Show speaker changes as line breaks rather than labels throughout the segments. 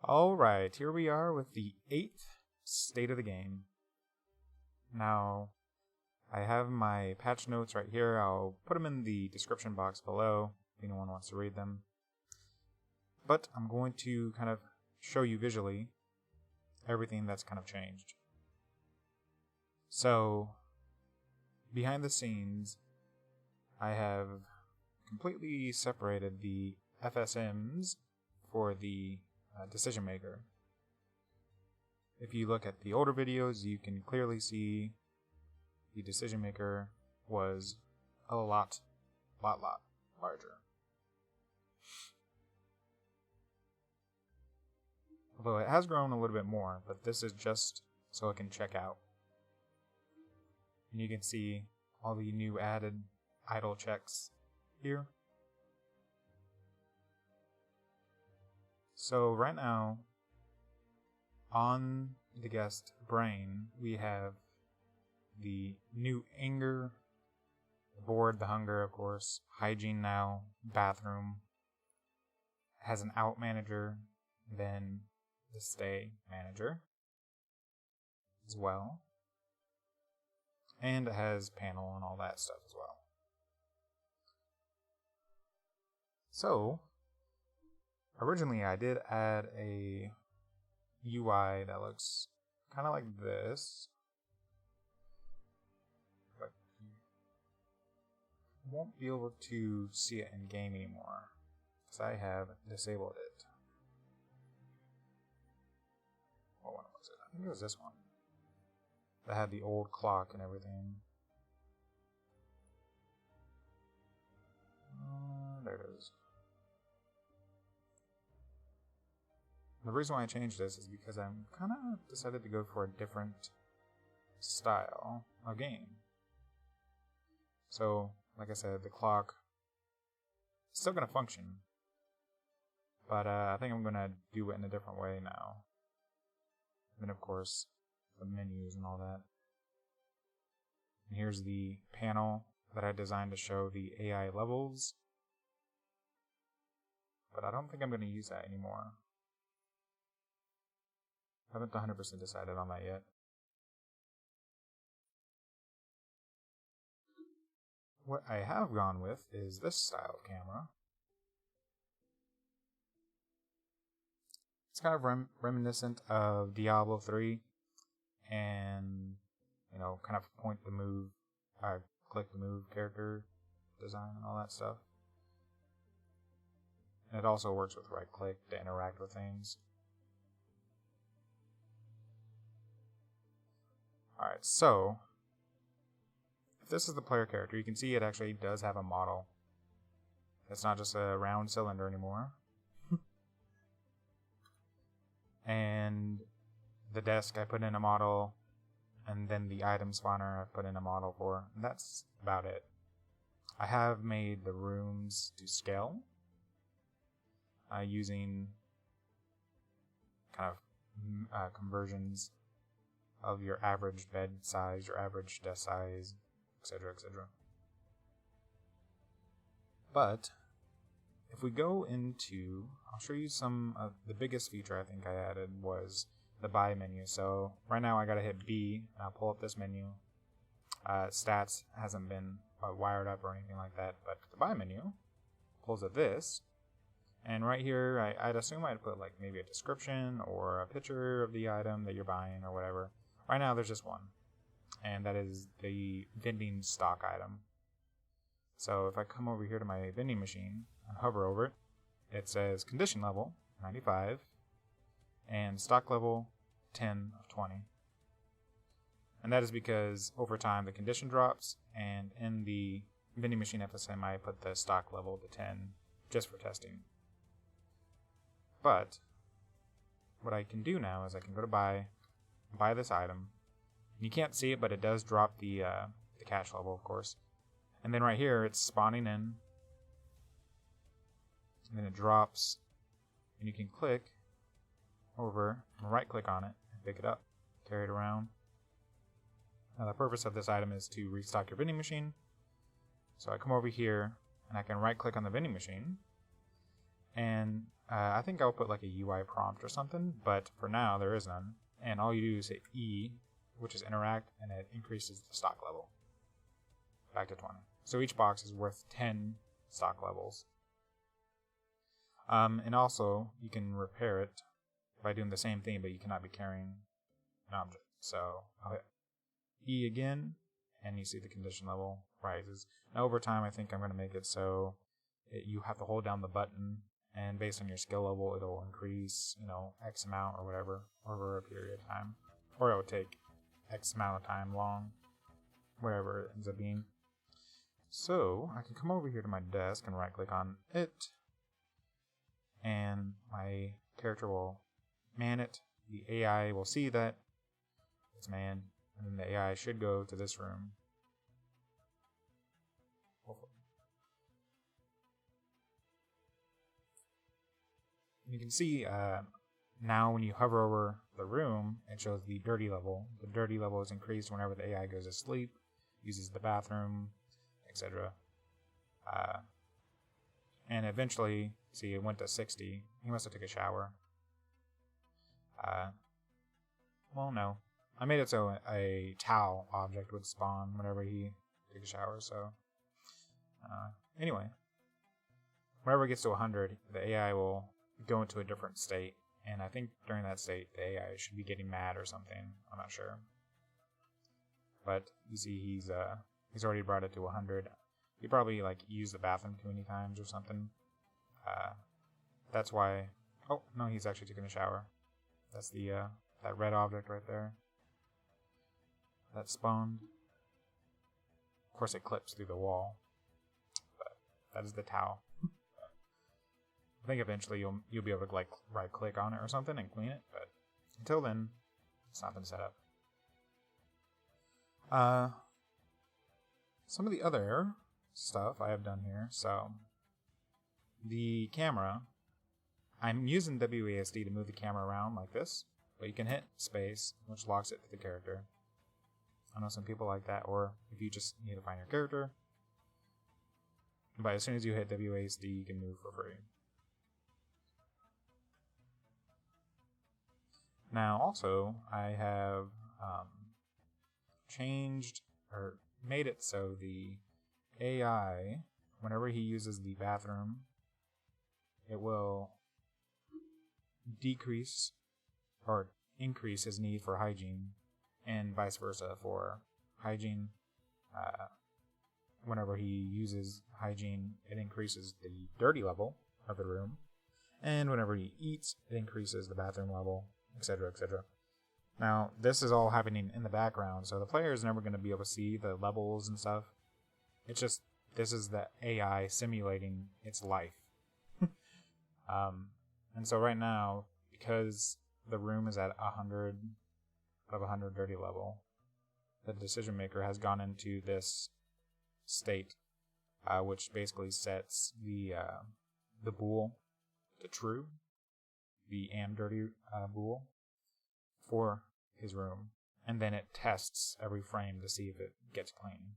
Alright, here we are with the 8th state of the game. Now, I have my patch notes right here. I'll put them in the description box below if anyone wants to read them. But I'm going to kind of show you visually everything that's kind of changed. So, behind the scenes, I have completely separated the FSMs for the decision maker. If you look at the older videos, you can clearly see the decision maker was a lot larger. Although it has grown a little bit more, but this is just so it can check out. And you can see all the new added idle checks here. So right now, on the guest brain, we have the new anger, bored, the hunger, of course, hygiene now, bathroom, has an out manager, then the stay manager as well, and it has panel and all that stuff as well. So, originally I did add a UI that looks kind of like this, but you won't be able to see it in game anymore because I have disabled it. What one was it? I think it was this one that had the old clock and everything. There it is. The reason why I changed this is because I'm kind of decided to go for a different style of game. So, like I said, the clock is still going to function, but I think I'm going to do it in a different way now. And then, of course, the menus and all that. And here's the panel that I designed to show the AI levels, but I don't think I'm going to use that anymore. I haven't 100% decided on that yet. What I have gone with is this style of camera. It's kind of reminiscent of Diablo 3 and, you know, kind of point to move, click to move character design and all that stuff. And it also works with right click to interact with things. Alright, so if this is the player character, you can see it actually does have a model. It's not just a round cylinder anymore. And the desk I put in a model, and then the item spawner I put in a model for. And that's about it. I have made the rooms to scale using kind of conversions of your average bed size, your average desk size, etc., etc. But if we go into, I'll show you some of the biggest feature I think I added was the buy menu. So right now I gotta hit B and I'll pull up this menu. Stats hasn't been wired up or anything like that, but the buy menu pulls up this, and right here I'd assume I'd put like maybe a description or a picture of the item that you're buying or whatever. Right now there's just one, and that is the vending stock item. So if I come over here to my vending machine and hover over it, it says condition level 95 and stock level 10 of 20. And that is because over time the condition drops, and in the vending machine FSM I put the stock level to 10 just for testing. But what I can do now is I can go to buy this item. You can't see it, but it does drop the cash level, of course. And then right here, it's spawning in, and then it drops, and you can click over and right-click on it and pick it up, carry it around. Now the purpose of this item is to restock your vending machine. So I come over here, and I can right-click on the vending machine, and I think I'll put like a UI prompt or something, but for now there is none. And all you do is hit E, which is interact, and it increases the stock level back to 20. So each box is worth 10 stock levels. And also, you can repair it by doing the same thing, but you cannot be carrying an object. So I'll hit E again, and you see the condition level rises. Now over time, I think I'm going to make it so you have to hold down the button, and based on your skill level, it'll increase, X amount or whatever over a period of time. Or it'll take X amount of time long, whatever it ends up being. So I can come over here to my desk and right click on it, and my character will man it. The AI will see that it's manned, and then the AI should go to this room. Hopefully. You can see now when you hover over the room, it shows the dirty level. The dirty level is increased whenever the AI goes to sleep, uses the bathroom, etc. And eventually, see, it went to 60. He must have took a shower. Well, no. I made it so a towel object would spawn whenever he took a shower, so... anyway. Whenever it gets to 100, the AI will go into a different state, and I think during that state, the AI should be getting mad or something. I'm not sure. But, you see, he's already brought it to 100. He probably, used the bathroom too many times or something. That's why... Oh, no, he's actually taking a shower. That's the, that red object right there. That spawned. Of course, it clips through the wall. But that is the towel. I think eventually you'll be able to, right-click on it or something and clean it, but until then, it's not been set up. Some of the other stuff I have done here, so the camera, I'm using WASD to move the camera around like this, but you can hit space, which locks it to the character. I know some people like that, or if you just need to find your character, but as soon as you hit WASD, you can move for free. Now, also, I have changed or made it so the AI, whenever he uses the bathroom, it will decrease or increase his need for hygiene, and vice versa for hygiene. Whenever he uses hygiene, it increases the dirty level of the room, and whenever he eats, it increases the bathroom level, etc., etc. Now, this is all happening in the background, so the player is never going to be able to see the levels and stuff. It's just, this is the AI simulating its life. And so right now, because the room is at 100 of 100 dirty level, the decision maker has gone into this state, which basically sets the bool to true, the am dirty bool, for his room, and then it tests every frame to see if it gets clean.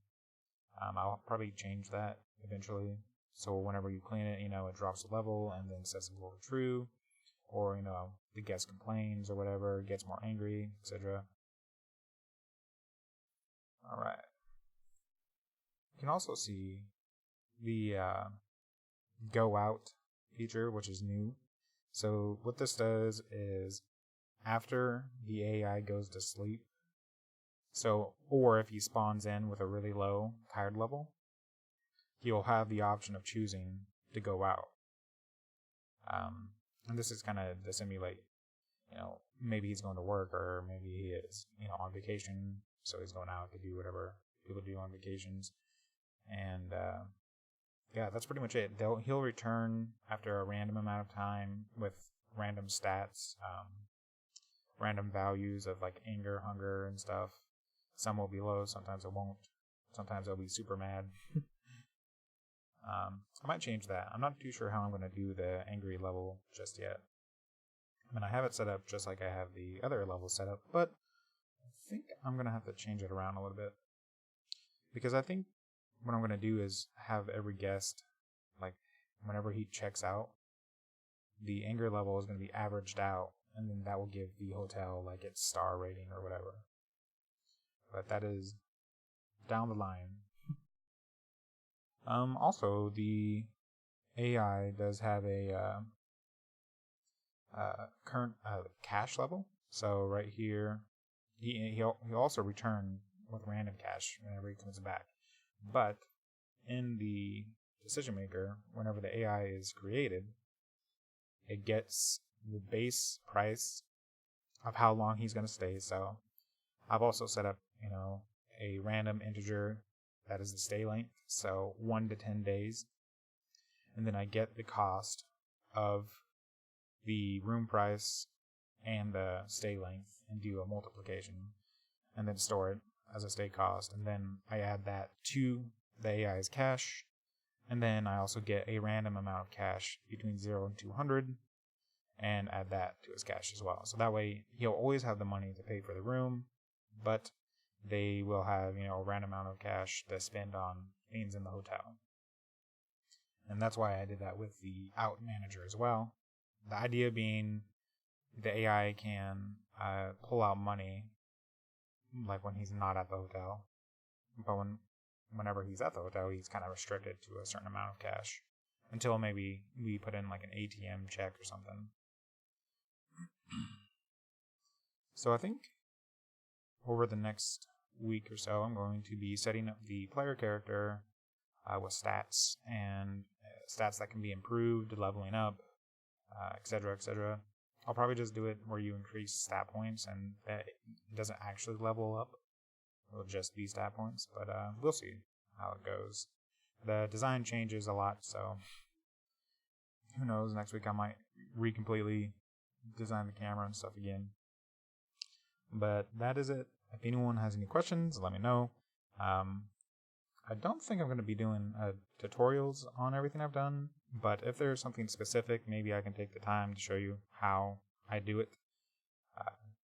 I'll probably change that eventually, so whenever you clean it, it drops a level and then sets the bool to true, or the guest complains or whatever, gets more angry, etc. Alright. You can also see the go out feature, which is new. So what this does is, after the AI goes to sleep, or if he spawns in with a really low tired level, he'll have the option of choosing to go out. And this is kind of to simulate, maybe he's going to work, or maybe he is, on vacation, so he's going out to do whatever people do on vacations. And yeah, that's pretty much it. He'll return after a random amount of time with random stats, random values of anger, hunger, and stuff. Some will be low, sometimes it won't. Sometimes I'll be super mad. I might change that. I'm not too sure how I'm going to do the angry level just yet. I have it set up just like I have the other level set up, but I think I'm going to have to change it around a little bit. Because I think what I'm going to do is have every guest, whenever he checks out, the anger level is going to be averaged out, and then that will give the hotel like its star rating or whatever. But that is down the line. Also, the AI does have a current cash level. So right here, he'll also return with random cash whenever he comes back. But in the decision maker, whenever the AI is created, it gets the base price of how long he's going to stay. So I've also set up, a random integer that is the stay length, so 1 to 10 days. And then I get the cost of the room price and the stay length and do a multiplication and then store it as a stay cost. And then I add that to the AI's cash. And then I also get a random amount of cash between 0 and 200 and add that to his cash as well. So that way he'll always have the money to pay for the room, but they will have, a random amount of cash to spend on things in the hotel. And that's why I did that with the out manager as well. The idea being the AI can pull out money like when he's not at the hotel, but whenever he's at the hotel, he's kind of restricted to a certain amount of cash until maybe we put in like an ATM check or something. So I think over the next week or so, I'm going to be setting up the player character with stats and stats that can be improved, leveling up, etc., etc. I'll probably just do it where you increase stat points and that it doesn't actually level up. It'll just be stat points, but we'll see how it goes. The design changes a lot, so who knows, next week I might completely design the camera and stuff again. But that is it. If anyone has any questions, let me know. I don't think I'm going to be doing tutorials on everything I've done, but if there's something specific, maybe I can take the time to show you how I do it.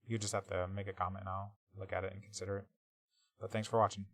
You just have to make a comment and I'll look at it and consider it. But thanks for watching.